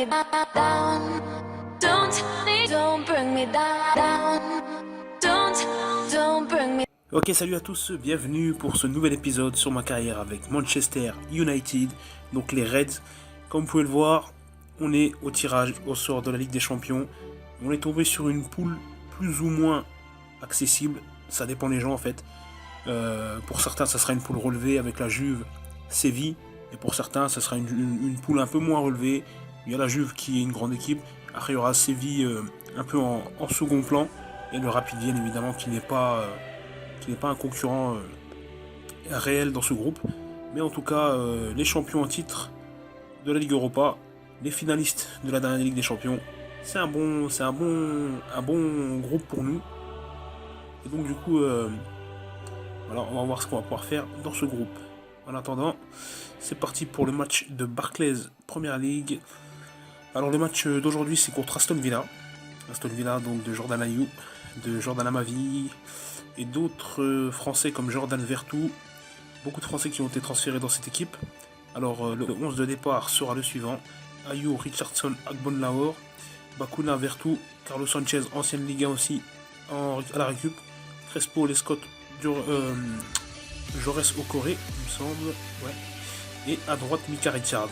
me down. Don't bring me down. Don't bring me. Ok, salut à tous, bienvenue pour ce nouvel épisode sur ma carrière avec Manchester United, donc les Reds. Comme vous pouvez le voir, on est au tirage au sort de la Ligue des Champions. On est tombé sur une poule plus ou moins accessible, ça dépend des gens en fait. Pour certains, ça sera une poule relevée avec la Juve, Séville, et pour certains, ça sera une poule un peu moins relevée. Il y a la Juve qui est une grande équipe, après il y aura Séville un peu en second plan, et le Rapid Vienne évidemment qui n'est pas un concurrent réel dans ce groupe. Mais en tout cas, les champions en titre de la Ligue Europa, les finalistes de la dernière Ligue des Champions, c'est un bon groupe pour nous. Et donc du coup, voilà, on va voir ce qu'on va pouvoir faire dans ce groupe. En attendant, c'est parti pour le match de Barclays Première Ligue. Alors le match d'aujourd'hui, c'est contre Aston Villa. Aston Villa, donc de Jordan Ayew, de Jordan Amavi et d'autres Français comme Jordan Vertou. Beaucoup de Français qui ont été transférés dans cette équipe. Alors le 11 de départ sera le suivant: Ayew, Richardson, Agbonlahor, Bakuna, Vertou, Carlos Sanchez, ancienne Liga aussi à la récup, Crespo, Lescott, Jores Okoré, il me semble, ouais. Et à droite, Mika Richards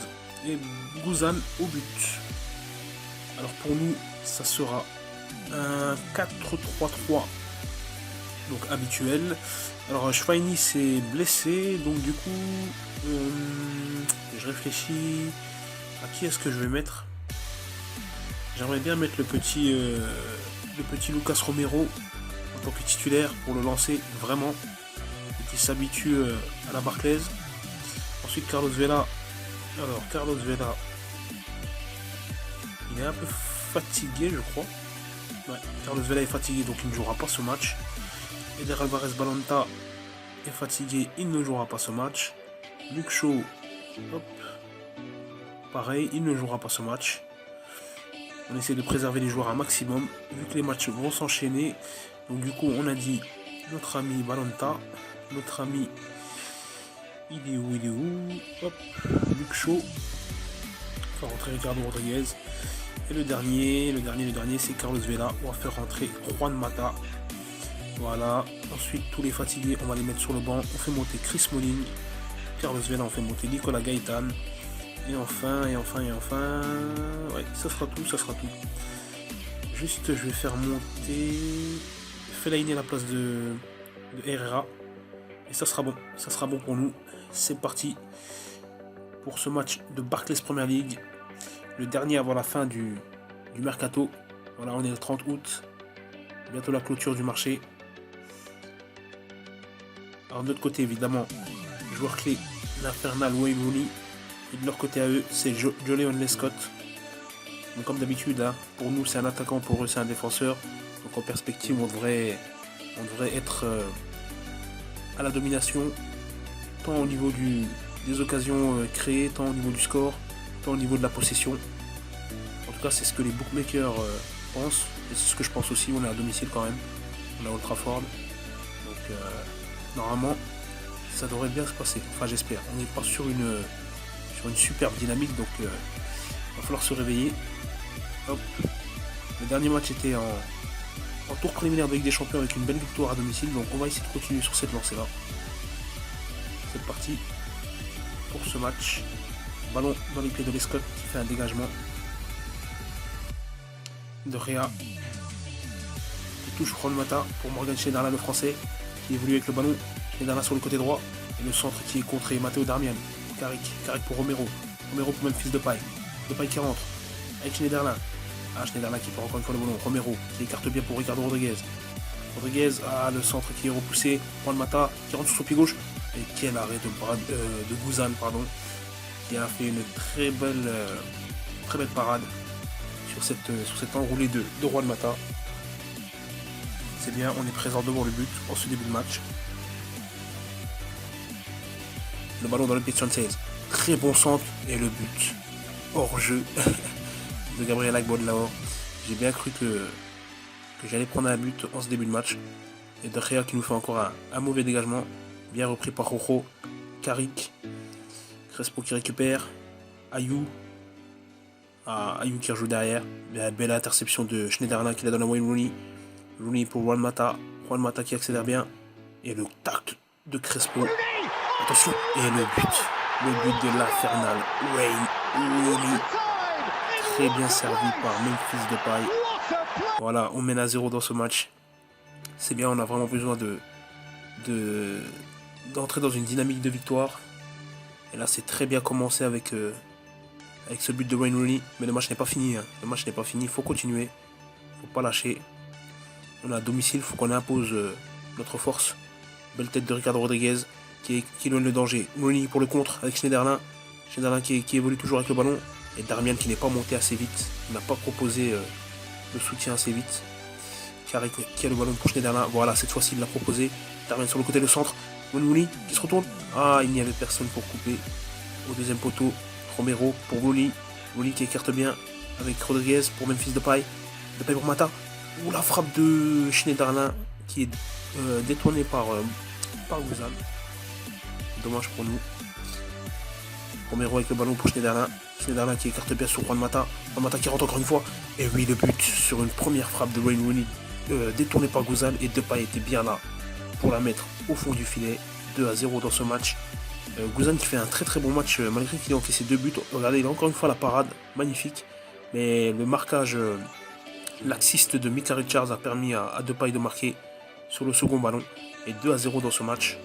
et Guzan au but. Alors pour nous, ça sera un 4-3-3, donc habituel. Alors Schweini s'est blessé, donc du coup, je réfléchis à qui est-ce que je vais mettre. J'aimerais bien mettre le petit Lucas Romero en tant que titulaire pour le lancer vraiment et qu'il s'habitue à la Barclays. Ensuite Carlos Vela. Alors Carlos Vela, il est un peu fatigué je crois. Ouais, Carlos Vela est fatigué donc il ne jouera pas ce match. Eder Alvarez Balanta est fatigué, il ne jouera pas ce match. Luke Shaw, hop, pareil, il ne jouera pas ce match. On essaie de préserver les joueurs un maximum vu que les matchs vont s'enchaîner. Donc du coup on a dit notre ami Balanta, notre ami il est où, hop, Luke Shaw, on va rentrer Ricardo Rodriguez. Et le dernier c'est Carlos Vela. On va faire rentrer Juan Mata. Voilà. Ensuite tous les fatigués on va les mettre sur le banc. On fait monter Chris Smalling, Carlos Vela, on fait monter Nicolas Gaëtan. Et enfin, ouais, ça sera tout. Juste, je vais faire monter Fellaini à la place de Herrera. Et ça sera bon pour nous. C'est parti pour ce match de Barclays Premier League. Le dernier avant la fin du mercato. Voilà, on est le 30 août. Bientôt la clôture du marché. Alors de notre côté, évidemment, joueur clé, l'Infernal Wayne Rooney. Et de leur côté à eux, c'est Joleon Lescott. Donc comme d'habitude, hein, pour nous c'est un attaquant, pour eux c'est un défenseur. Donc en perspective, on devrait être à la domination, tant au niveau des occasions créées, tant au niveau du score, tant au niveau de la possession. En tout cas, c'est ce que les bookmakers pensent. Et c'est ce que je pense aussi. On est à domicile quand même. On est à Old Trafford. Donc normalement, ça devrait bien se passer. Enfin, j'espère. On n'est pas sur une superbe dynamique, donc il va falloir se réveiller. Hop. Le dernier match était en tour préliminaire de Ligue des Champions avec une belle victoire à domicile, donc on va essayer de continuer sur cette lancée là. C'est parti pour ce match. Ballon dans les pieds de Lescott qui fait un dégagement. De Réa qui touche Juan Mata pour Morgan Schneiderlin, le français, qui évolue avec le ballon. Schneiderlin sur le côté droit et le centre qui est contré. Matteo Darmian. Carrick pour Romero pour Memphis Depay qui rentre avec Schneiderlin. Schneiderlin qui part encore une fois le ballon. Romero qui écarte bien pour Ricardo Rodriguez. Le centre qui est repoussé. Juan Mata qui rentre sur son pied gauche. Et quel arrêt de Guzan, qui a fait une très belle parade sur cette enroulée de Juan Mata. C'est bien, on est présent devant le but en ce début de match. Le ballon dans le pied de Sanchez. Très bon centre et le but hors jeu de Gabriel Agbonlahor. J'ai bien cru que j'allais prendre un but en ce début de match. Et De Gea qui nous fait encore un mauvais dégagement. Bien repris par Rojo. Carrick. Crespo qui récupère. Ayew. à Ayou qui rejoue derrière. Belle interception de Schneiderlin qui la donne à Wayne Rooney. Rooney pour Juan Mata. Juan Mata qui accélère bien. Et le tacle de Crespo. Attention. Et le but. Le but de l'infernal Wayne Rooney. Très bien servi par Memphis Depay. Voilà, on mène à 0 dans ce match. C'est bien, on a vraiment besoin d'entrer dans une dynamique de victoire. Et là, c'est très bien commencé avec ce but de Wayne Rooney. Mais le match n'est pas fini. Hein. Le match n'est pas fini. Il faut continuer. Il ne faut pas lâcher. On est à domicile. Il faut qu'on impose notre force. Belle tête de Ricardo Rodriguez qui éloigne le danger. Rooney pour le contre avec Schneiderlin. Schneiderlin qui évolue toujours avec le ballon. Et Darmian qui n'est pas monté assez vite. Il n'a pas proposé le soutien assez vite. Qui a le ballon pour Schneiderlin. Voilà, cette fois-ci il l'a proposé. Darmian sur le côté, le centre. Rooney qui se retourne. Ah, il n'y avait personne pour couper. Au deuxième poteau, Romero pour Rooney. Rooney qui écarte bien avec Rodriguez pour Memphis Depay. Depay pour Mata. Ouh, la frappe de Schneiderlin qui est détournée par Guzan. Dommage pour nous. Romero avec le ballon pour Schneiderlin. Schneiderlin qui écarte bien sur Juan Mata. Juan Mata qui rentre encore une fois. Et oui, le but sur une première frappe de Wayne Rooney détournée par Guzan. Et Depay était bien là pour la mettre au fond du filet. 2-0 dans ce match. Guzan qui fait un très très bon match malgré qu'il ait encaissé 2 buts. Regardez, il a encore une fois la parade. Magnifique. Mais le marquage laxiste de Micah Richards a permis à Depay de marquer sur le second ballon. Et 2-0 dans ce match.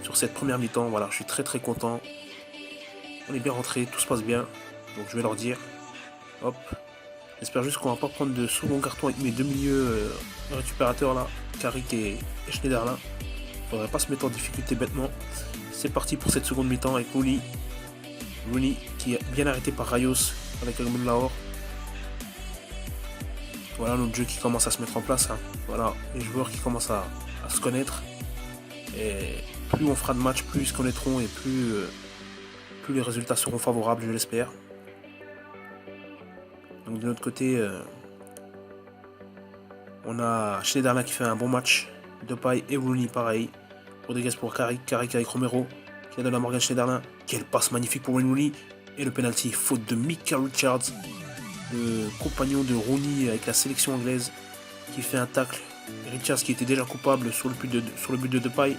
Sur cette première mi-temps, voilà, je suis très très content. On est bien rentré, tout se passe bien. Donc je vais leur dire. Hop. J'espère juste qu'on va pas prendre de second carton avec mes deux milieux récupérateurs là. Carrick et Schneiderlin. Faudrait pas se mettre en difficulté bêtement. C'est parti pour cette seconde mi-temps avec Rooney. Rooney qui est bien arrêté par Rayos avec Agmon Lahore. Voilà notre jeu qui commence à se mettre en place. Hein. Voilà, les joueurs qui commencent à se connaître. Et plus on fera de matchs, plus ils se connaîtront et plus les résultats seront favorables, je l'espère. Donc de notre côté, on a Schneiderlin qui fait un bon match. Depay et Rooney pareil. Rodriguez pour Carrick avec Romero qui la donne à Morgan Schneiderlin. Quelle passe magnifique pour Wayne Rooney. Et le penalty, faute de Micah Richards, le compagnon de Rooney avec la sélection anglaise, qui fait un tacle. Richards qui était déjà coupable sur le but de Depay.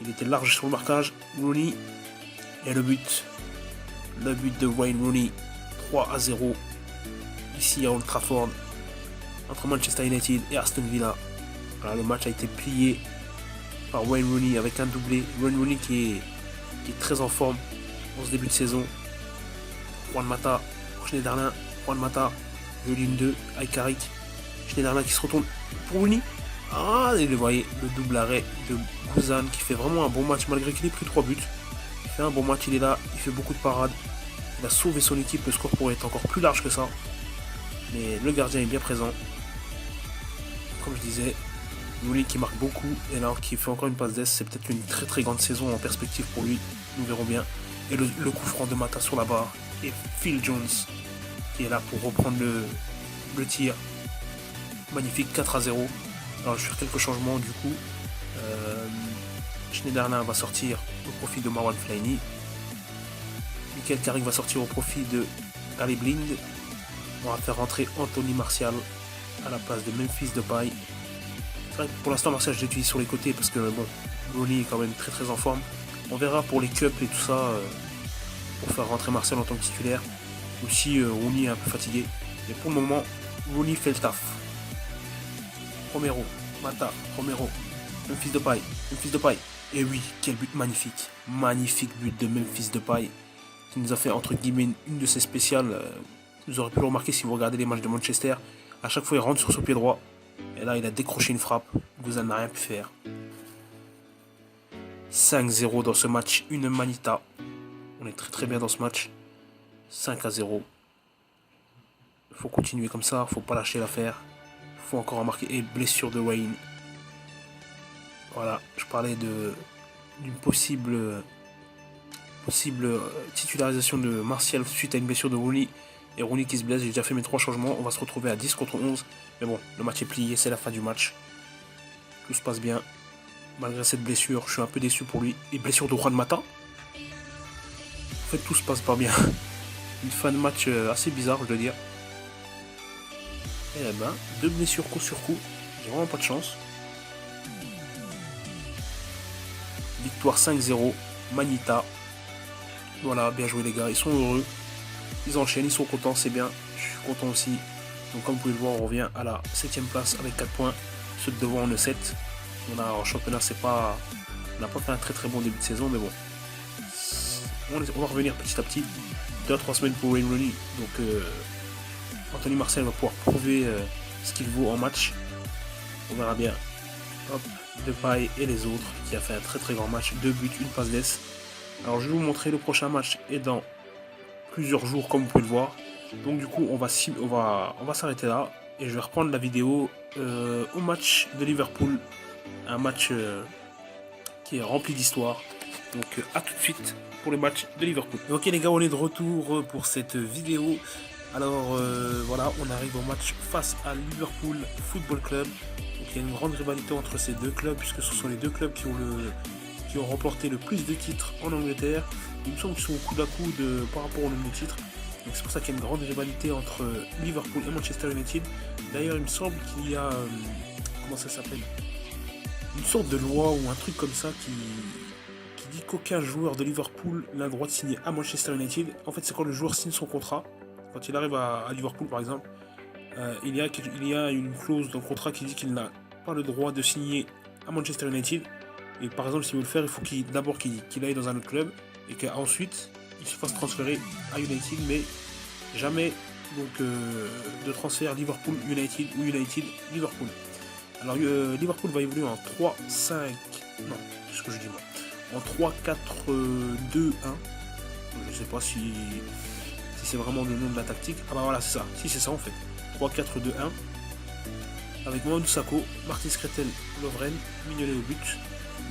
Il était large sur le marquage. Rooney et le but. Le but de Wayne Rooney. 3-0. Ici à Old Trafford. Entre Manchester United et Aston Villa. Voilà, le match a été plié par Wayne Rooney avec un doublé. Wayne Rooney qui est très en forme en ce début de saison. Juan Mata, Schneiderlin, Juan Mata, ligne 2 avec Carrick. Schneiderlin qui se retourne pour Rooney. Ah, et vous voyez, le double arrêt de Guzan qui fait vraiment un bon match malgré qu'il ait pris 3 buts. Il fait un bon match, il est là, il fait beaucoup de parades. Il a sauvé son équipe, le score pourrait être encore plus large que ça. Mais le gardien est bien présent. Comme je disais, Rooney qui marque beaucoup et là qui fait encore une passe d'ess. C'est peut-être une très très grande saison en perspective pour lui. Nous verrons bien. Et le coup franc de Mata sur la barre. Et Phil Jones qui est là pour reprendre le tir. Magnifique, 4-0. Alors je vais faire quelques changements du coup. Schneiderlin va sortir au profit de Marwan Fellaini. Michael Carrick va sortir au profit de Ali Blind. On va faire rentrer Anthony Martial à la place de Memphis Depay. Pour l'instant, Martial, je l'utilise sur les côtés parce que bon, Rooney est quand même très très en forme. On verra pour les cups et tout ça pour faire rentrer Martial en tant que titulaire. Aussi, Rooney est un peu fatigué. Mais pour le moment, Rooney fait le taf. Romero, Mata, Romero, Memphis Depay. Et oui, quel but magnifique. Magnifique but de Memphis Depay qui nous a fait entre guillemets une de ses spéciales. Vous aurez pu le remarquer si vous regardez les matchs de Manchester. À chaque fois, il rentre sur son pied droit. Et là, il a décroché une frappe. Guzan n'a rien pu faire. 5-0 dans ce match. Une manita. On est très très bien dans ce match. 5-0. Il faut continuer comme ça. Il ne faut pas lâcher l'affaire. Il faut encore en marquer. Et blessure de Wayne. Voilà. Je parlais d'une possible titularisation de Martial suite à une blessure de Rooney. Et Rooney qui se blesse, j'ai déjà fait mes 3 changements. On va se retrouver à 10 contre 11. Mais bon, le match est plié, c'est la fin du match. Tout se passe bien. Malgré cette blessure, je suis un peu déçu pour lui. Et blessure de Juan Mata. En fait, tout se passe pas bien. une fin de match assez bizarre, je dois dire. Et ben, 2 blessures coup sur coup. J'ai vraiment pas de chance. Victoire 5-0. Manita. Voilà, bien joué les gars. Ils sont heureux. Ils enchaînent, ils sont contents, c'est bien. Je suis content aussi. Donc comme vous pouvez le voir, on revient à la 7ème place avec 4 points. Ceux de devant, on est 7. On a en championnat, on n'a pas fait un très très bon début de saison, mais bon. On va revenir petit à petit. 2 à 3 semaines pour Wayne Rooney. Donc Anthony Martial va pouvoir prouver ce qu'il vaut en match. On verra bien. Hop, Depay et les autres qui a fait un très très grand match. 2 buts, 1 passe d'ess. Alors je vais vous montrer le prochain match et dans plusieurs jours comme vous pouvez le voir. Donc du coup on va s'arrêter là et je vais reprendre la vidéo au match de Liverpool. Un match qui est rempli d'histoire. Donc à tout de suite pour le match de Liverpool. Ok les gars, on est de retour pour cette vidéo. Alors voilà, on arrive au match face à Liverpool Football Club. Donc il y a une grande rivalité entre ces deux clubs puisque ce sont les deux clubs qui ont remporté le plus de titres en Angleterre. Il me semble qu'ils sont au coude à coude par rapport au nombre de titres. Donc c'est pour ça qu'il y a une grande rivalité entre Liverpool et Manchester United. D'ailleurs il me semble qu'il y a comment ça s'appelle, une sorte de loi ou un truc comme ça qui dit qu'aucun joueur de Liverpool n'a le droit de signer à Manchester United. En fait c'est quand le joueur signe son contrat. Quand il arrive à Liverpool par exemple, il y a une clause dans le contrat qui dit qu'il n'a pas le droit de signer à Manchester United. Et par exemple, s'il veut le faire, il faut d'abord qu'il aille dans un autre club et qu'ensuite il se fasse transférer à United, mais jamais donc de transfert Liverpool-United ou United-Liverpool. Alors Liverpool va évoluer en 3-5, non, c'est ce que je dis moi, en 3-4-2-1. Je sais pas si c'est vraiment le nom de la tactique. Ah bah voilà, c'est ça. Si c'est ça en fait. 3-4-2-1. Avec Mohamed Sakho, Martin Skrtel, Lovren, Mignolet au but,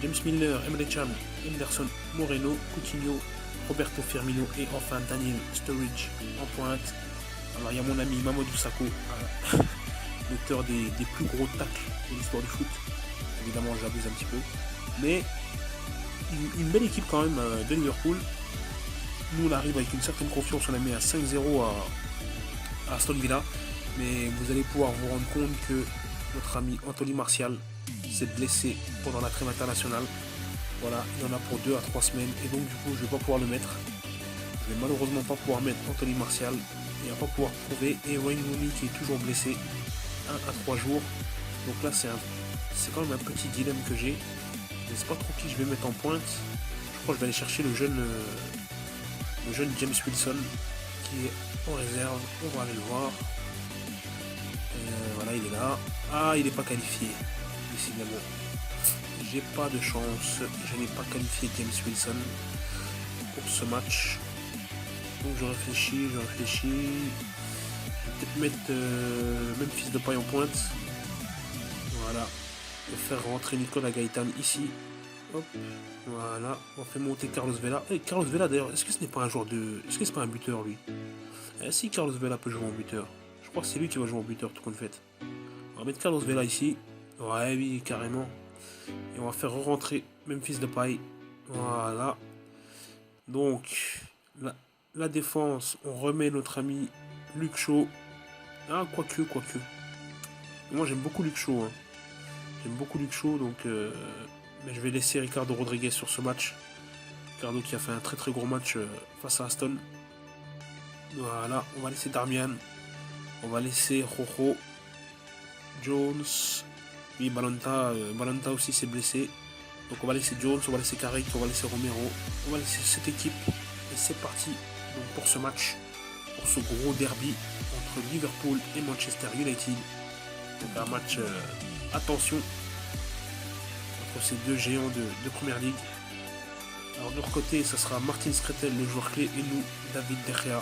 James Milner, Emre Can, Henderson, Moreno, Coutinho, Roberto Firmino et enfin Daniel Sturridge en pointe. Alors il y a mon ami Mamadou Sakho, l'auteur des plus gros tacles de l'histoire du foot. Évidemment j'abuse un petit peu. Mais une belle équipe quand même de Liverpool. Nous on arrive avec une certaine confiance, on a mis à 5-0 à Aston Villa. Mais vous allez pouvoir vous rendre compte que notre ami Anthony Martial s'est blessé pendant la trêve internationale. Voilà, il y en a pour 2 à 3 semaines et donc du coup je ne vais pas pouvoir le mettre. Je vais malheureusement pas pouvoir mettre Anthony Martial et on va pas pouvoir prouver. Et Wayne Rooney qui est toujours blessé 1 à 3 jours. Donc là c'est quand même un petit dilemme que j'ai. Je ne sais pas trop qui je vais mettre en pointe. Je crois que je vais aller chercher le jeune James Wilson qui est en réserve. On va aller le voir. Voilà, il est là. Ah, il n'est pas qualifié. Décidément. J'ai pas de chance. Je n'ai pas qualifié James Wilson pour ce match. Donc je réfléchis. Je vais peut-être mettre Memphis Depay en pointe. Voilà. Je vais faire rentrer Nicolas Gaëtan ici. Hop. Voilà. On fait monter Carlos Vela. Et Carlos Vela d'ailleurs, est-ce que ce n'est pas un joueur de. Est-ce que c'est pas un buteur lui? Si Carlos Vela peut jouer en buteur. Je crois que c'est lui qui va jouer en buteur tout compte fait. On va mettre Carlos Vela ici. Ouais, oui, carrément. Et on va faire rentrer Memphis Depay. Voilà. Donc, la défense, on remet notre ami Luke Shaw. Ah, quoique. Moi, j'aime beaucoup Luke Shaw. Hein. J'aime beaucoup Luke Shaw, donc... mais je vais laisser Ricardo Rodriguez sur ce match. Ricardo qui a fait un très très gros match face à Aston. Voilà, on va laisser Darmian. On va laisser Rojo. Jones. Oui, Balanta aussi s'est blessé. Donc on va laisser Jones, on va laisser Carrick, on va laisser Romero. On va laisser cette équipe. Et c'est parti donc, pour ce match. Pour ce gros derby entre Liverpool et Manchester United. Donc un match, attention, entre ces deux géants de Première Ligue. Alors de leur côté, ça sera Martin Skrtel, le joueur clé, et nous, David De Gea.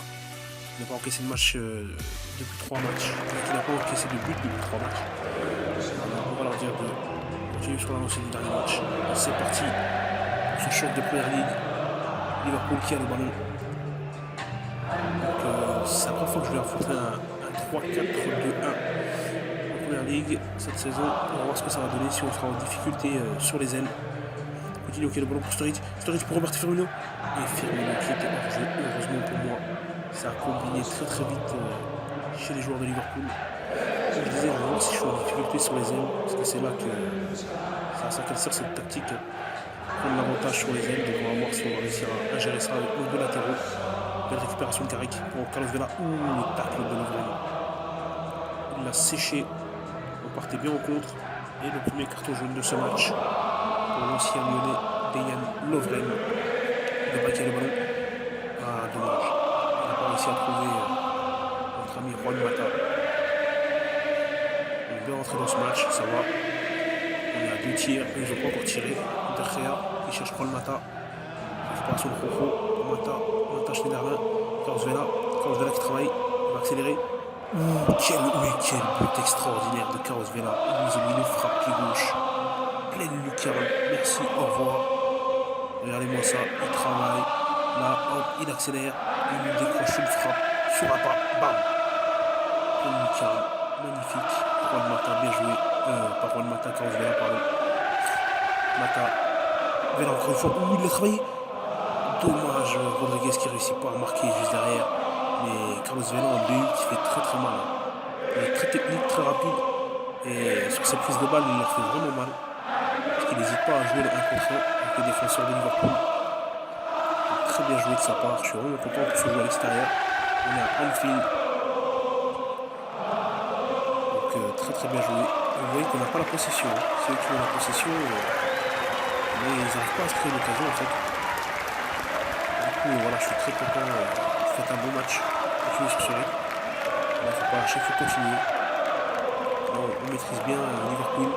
Il n'a pas encaissé de match depuis 3 matchs. Il n'a pas encaissé de but depuis 3 matchs. Alors, on va leur dire de continuer sur la lancée du dernier match. C'est parti pour ce choc de Première Ligue. Liverpool qui a le ballon. Donc c'est la première fois que je vais affronter un 3-4-2-1 en Première Ligue cette saison. On va voir ce que ça va donner si on sera en difficulté sur les ailes. Coutinho qui a le ballon pour Sturridge. Sturridge pour Roberto Firmino. Et Firmino qui était hors jeu. Heureusement pour moi, ça ça a combiné très vite chez les joueurs de Liverpool. Comme je disais, on va voir si je suis en difficulté sur les ailes, parce que c'est là que c'est à ça qu'elle sert cette tactique. Prendre l'avantage sur les ailes, donc on va voir si on va réussir à gérer ça avec nos deux latéraux. Belle récupération de Carrick pour Carlos Vela. Le tacle de Lovren. Il l'a séché. On partait bien en contre. Et le premier carton jaune de ce match pour l'ancien lyonnais Dejan Lovren. Il a braqué le ballon. Ah, dommage. Il n'a pas réussi à trouver notre ami Juan Mata. On est bien rentré dans ce match, ça va. On est à 2 tirs, et ils n'ont pas encore tiré. Derrière, il cherche Juan Mata. Récupération de Rojo. Mata Schneiderlin. Carlos Vela qui travaille. Il va accélérer. Quel but extraordinaire de Carlos Vela. Il nous a mis une frappe pied gauche. Pleine lucarne. Merci, au revoir. Regardez-moi ça, il travaille. Là, hop, il accélère. Il nous décroche une frappe sur un pas. Bam. Pleine lucarne. Magnifique. Juan Mata, bien joué. Pas Juan Mata, Carlos Vela, pardon. Mata. Vela encore une fois. Il l'a travaillé. Dommage, Rodriguez qui ne réussit pas à marquer juste derrière. Mais Carlos Vela en BU qui fait très mal. Il est très technique, très rapide. Et sur ses prises de balle, il leur fait vraiment mal. Parce qu'il n'hésite pas à jouer le 1 contre 1 avec les défenseurs de Liverpool. Donc, très bien joué de sa part. Je suis vraiment content que ce joue à l'extérieur. On est à Anfield. Donc très bien joué. Et vous voyez qu'on n'a pas la possession. C'est eux qui ont la possession. Mais ils n'arrivent pas à se créer l'occasion en fait. Voilà, je suis très content. Vous faites un bon match. Continuez sur ce rythme. Il ne faut pas lâcher, il faut continuer. On maîtrise bien Liverpool.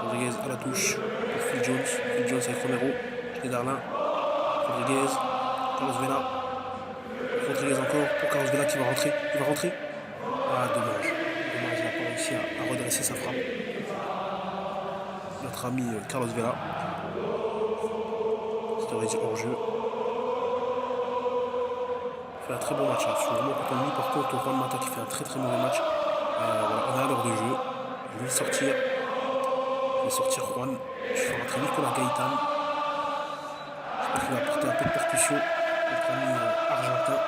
Rodriguez à la touche pour Phil Jones. Phil Jones avec Romero. Schneiderlin. Rodriguez. Carlos Vela. Rodriguez encore pour Carlos Vela qui va rentrer. Il va rentrer. Ah, dommage. Dommage, il n'a pas réussi à redresser sa frappe. Notre ami Carlos Vela. Hors jeu. Il fait un très bon match. Je suis vraiment content de lui. Par contre, Juan Mata qui fait un très mauvais match. Voilà, on est à l'heure de jeu. Je vais le sortir. Je vais sortir Juan. Je vais rentrer Nicolas Gaëtan. Je pense qu'il va apporter un peu de percussion. Notre ami argentin.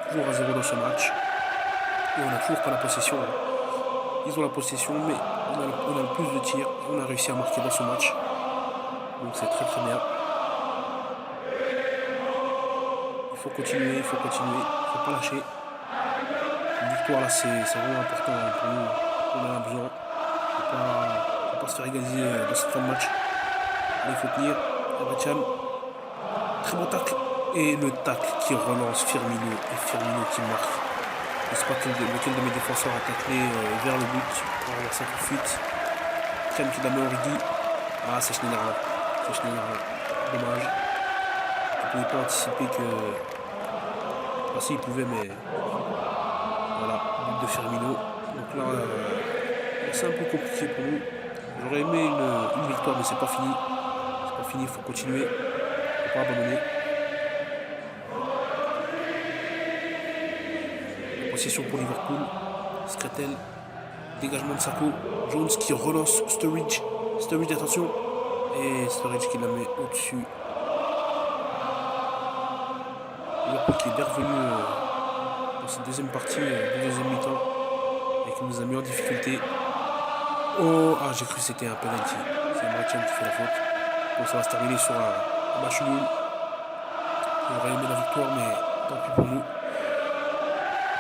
Toujours à 0 dans ce match. Et on n'a toujours pas la possession. Ils ont la possession, mais on a le plus de tirs. On a réussi à marquer dans ce match. Donc c'est très bien. Il faut continuer, il ne faut pas lâcher. Une victoire là, c'est vraiment important pour nous. On en a besoin. Il ne faut pas se faire égaliser dans cette fin de match. Allez, il faut tenir. Abatian. Très bon tacle. Et le tacle qui relance Firmino. Et Firmino qui marque. Je ne sais pas lequel de mes défenseurs a taclé vers le but. On va voir ça tout de suite. Crème qui d'abord Origi. Ah, c'est Schneiderlin. Dommage. Je ne pouvais pas anticiper que... Ah si, il pouvait, mais... Voilà, but de Firmino. Donc là, c'est un peu compliqué pour nous. J'aurais aimé une victoire, mais c'est pas fini. C'est pas fini, il faut continuer. Il ne faut pas abandonner. Possession pour Liverpool. Skretel. Dégagement de Sako. Jones qui relance Sturridge. Sturridge, attention. Et Sturridge qui la met au-dessus. Liverpool qui est bien revenu dans cette deuxième partie, de deuxième mi-temps. Et qui nous a mis en difficulté. Oh, ah, j'ai cru que c'était un penalty. C'est Martial qui fait la faute. Donc ça va se terminer sur un match nul. J'aurais aimé la victoire, mais tant pis pour nous.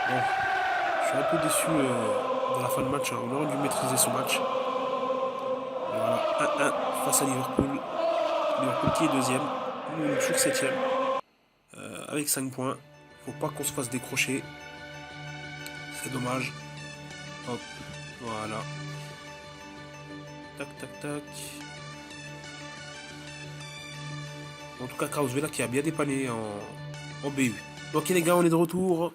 Bon, je suis un peu déçu de la fin de match. On aurait dû maîtriser ce match. Et voilà, 1-1 face à Liverpool. Liverpool qui est deuxième. Nous, on est toujours septième. Avec 5 points. Faut pas qu'on se fasse décrocher. C'est dommage. Hop, voilà. Tac. En tout cas, Carlos Vela qui a bien dépanné en BU. Ok les gars, on est de retour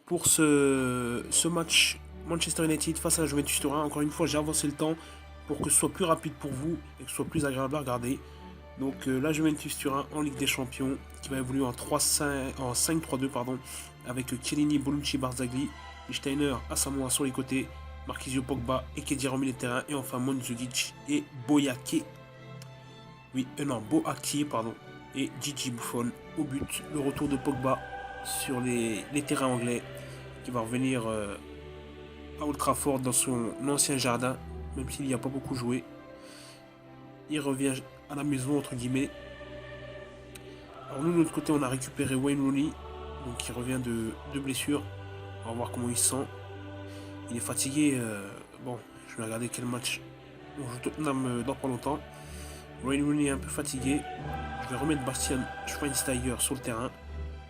pour ce match Manchester United face à la Juventus Turin. Encore une fois, j'ai avancé le temps pour que ce soit plus rapide pour vous et que ce soit plus agréable à regarder. Donc la Juventus Turin en Ligue des Champions qui va évoluer en 5-3-2 avec Chiellini, Bonucci, Barzagli, Steiner, Asamoah sur les côtés, Marquisio, Pogba et Khedira au milieu de terrain et enfin Mandzukic et Boyake Oui, non, Boaki, pardon. Et Gigi Buffon au but. Le retour de Pogba sur les terrains anglais qui va revenir à Old Trafford dans son ancien jardin, même s'il n'y a pas beaucoup joué. Il revient à la maison, entre guillemets. Alors nous, de notre côté, on a récupéré Wayne Rooney, donc il revient de blessure. On va voir comment il se sent. Il est fatigué. Bon, je vais regarder quel match on joue Tottenham dans pas longtemps. Wayne Rooney est un peu fatigué. Je vais remettre Bastian Schweinsteiger sur le terrain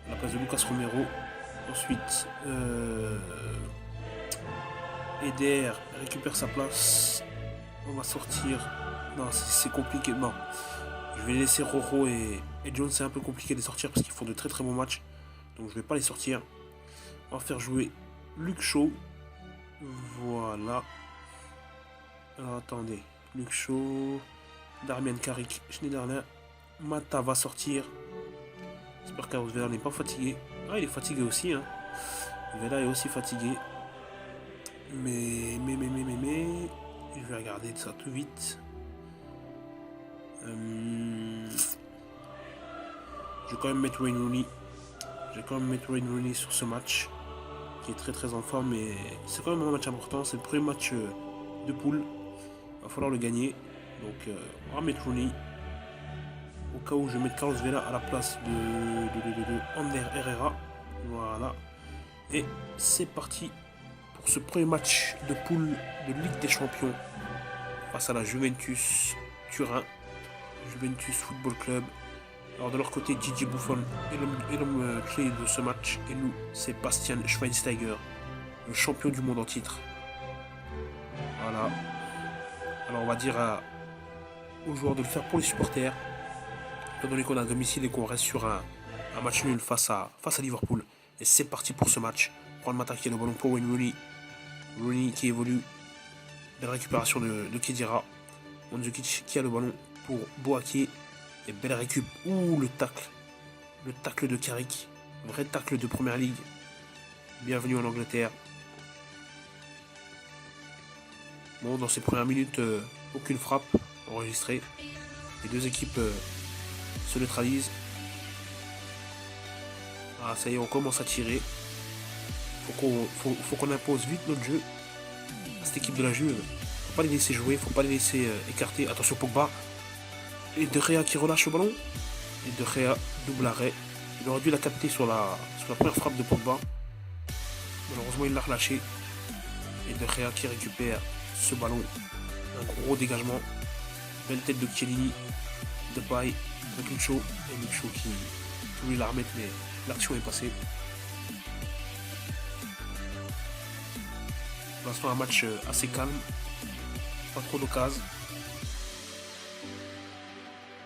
à la place de Lucas Romero. Ensuite, Eder récupère sa place. On va sortir. Non, c'est compliqué. Non. Je vais laisser Rojo et Jones. C'est un peu compliqué de les sortir parce qu'ils font de très très bons matchs. Donc je vais pas les sortir. On va faire jouer Luke Shaw. Voilà. Alors attendez. Luke Shaw. Darmian Carrick. Schneiderlin. Mata va sortir. J'espère qu'Carlos Vela n'est pas fatigué. Ah, il est fatigué aussi. Hein. Vela est aussi fatigué. Mais. Je vais regarder ça tout vite. Je vais quand même mettre Wayne Rooney. Je vais quand même mettre Wayne Rooney sur ce match. Qui est très très en forme. Mais c'est quand même un match important. C'est le premier match de poule. Il va falloir le gagner. Donc on va mettre Rooney. Au cas où je vais mettre Carlos Vela à la place de Ander Herrera. Voilà. Et c'est parti pour ce premier match de poule de Ligue des Champions face à la Juventus Turin. Juventus Football Club. Alors de leur côté, Gigi Buffon est l'homme clé de ce match. Et nous, c'est Bastian Schweinsteiger, le champion du monde en titre. Voilà. Alors on va dire aux joueurs de le faire pour les supporters. Étant donné qu'on a un domicile et qu'on reste sur un match nul face à Liverpool. Et c'est parti pour ce match. Juan Mata qui a le ballon pour Wayne Rooney. Rooney qui évolue. Belle récupération de Khedira. Mandzukic qui a le ballon pour Boaki. Et belle récup. Ouh, le tacle. Le tacle de Carrick. Vrai tacle de Première Ligue. Bienvenue en Angleterre. Bon, dans ces premières minutes, aucune frappe enregistrée. Les deux équipes se neutralisent. Ah, ça y est, on commence à tirer. Faut qu'on impose vite notre jeu à cette équipe de la Juve. Faut pas les laisser jouer, faut pas les laisser écarter. Attention Pogba. Et De Gea qui relâche le ballon. Et De Gea, double arrêt. Il aurait dû la capter sur la première frappe de Pogba. Malheureusement, il l'a relâché. Et De Gea qui récupère ce ballon. Un gros dégagement. Belle tête de Chiellini. De Paille. Avec Luke Shaw. Et Luke Shaw qui voulait la remettre, mais l'action est passée. Pour l'instant, un match assez calme. Pas trop d'occasions.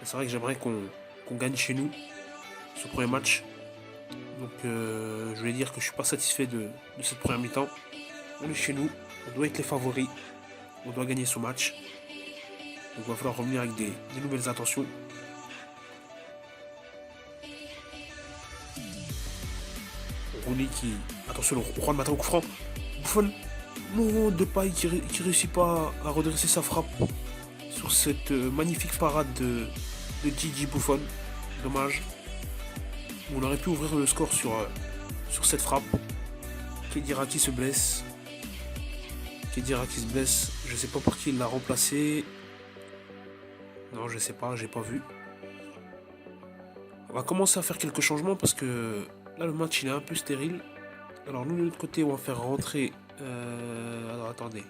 C'est vrai que j'aimerais qu'on gagne chez nous ce premier match. Donc je vais dire que je suis pas satisfait de cette première mi-temps. On est chez nous, on doit être les favoris. On doit gagner ce match. Donc il va falloir revenir avec des nouvelles intentions. Rooney qui... Attention, le Juan Mata au coup franc. Buffon. Non, Depay qui réussit pas à redresser sa frappe sur cette magnifique parade de Gigi Buffon. Dommage. On aurait pu ouvrir le score sur cette frappe. Khedira qui se blesse. Khedira qui se blesse. Je sais pas pour qui il l'a remplacé. Non, je sais pas, j'ai pas vu. On va commencer à faire quelques changements parce que là le match il est un peu stérile. Alors nous de l'autre côté on va faire rentrer. Alors attendez.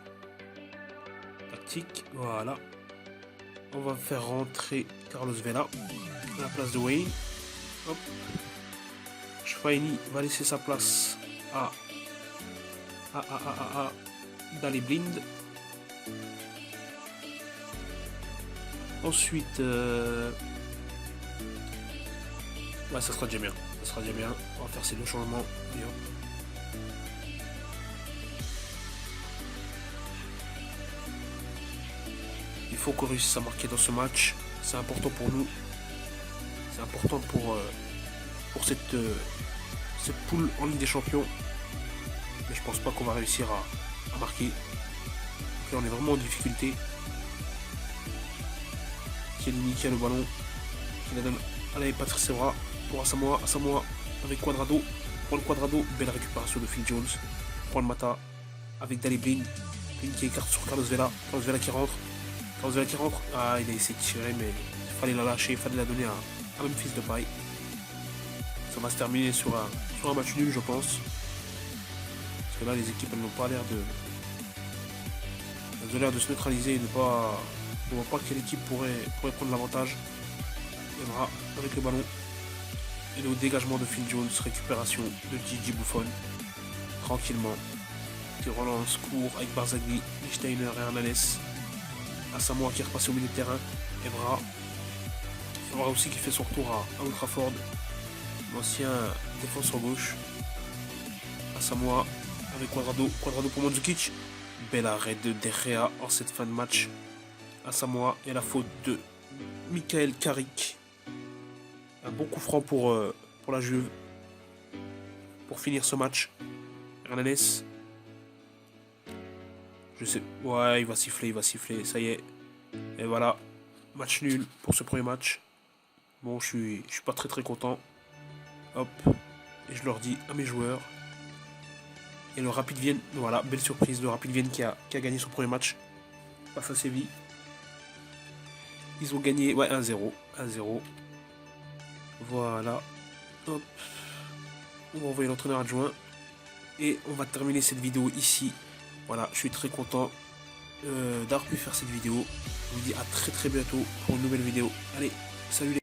Tactique, voilà. On va faire rentrer Carlos Vela à la place de Wayne. Hop. Schweini va laisser sa place à Daley Blind. Ensuite, ouais, ça sera déjà bien. Ça sera déjà bien. On va faire ces deux changements. Et hop. Il faut qu'on réussisse à marquer dans ce match. C'est important pour nous. C'est important pour cette poule en Ligue des Champions. Mais je pense pas qu'on va réussir à marquer. Donc là, on est vraiment en difficulté. Chiellini qui a le ballon. Qui la donne. Allez, Patrice Evra pour Asamoah. Asamoah avec Quadrado. Pour le Quadrado, belle récupération de Phil Jones. Pour le Mata avec Daley Blind. Blind qui écarte sur Carlos Vela. Carlos Vela qui rentre. Carlos Vela qui rentre. Ah, il a essayé de tirer, mais il fallait la lâcher. Il fallait la donner à Memphis Depay. Ça va se terminer sur un match nul, je pense. Parce que là, les équipes, elles n'ont pas l'air de. Elles ont l'air de se neutraliser et de pas. On ne voit pas quelle équipe pourrait prendre l'avantage. Evra avec le ballon. Et le dégagement de Phil Jones, récupération de Gigi Buffon. Tranquillement. Qui relance court avec Barzagli, Lichtsteiner et Hernandez. Asamoah qui est repassé au milieu de terrain. Evra. Evra aussi qui fait son retour à Old Trafford. L'ancien défenseur gauche. Asamoah avec Quadrado. Quadrado pour Mandzukic. Bel arrêt de De Gea en cette fin de match. Asamoah et la faute de Michael Carrick. Un bon coup franc pour la Juve. Pour finir ce match. Hernandez. Je sais. Ouais, il va siffler. Ça y est. Et voilà. Match nul pour ce premier match. Bon, je suis pas très content. Hop. Et je leur dis à mes joueurs. Et le Rapid Vienne. Voilà, belle surprise. Le Rapid Vienne qui a gagné son premier match. Face à Séville. Ils ont gagné. Ouais, 1-0. 1-0. Voilà. Hop. On va envoyer l'entraîneur adjoint. Et on va terminer cette vidéo ici. Voilà, je suis très content d'avoir pu faire cette vidéo. Je vous dis à très bientôt pour une nouvelle vidéo. Allez, salut les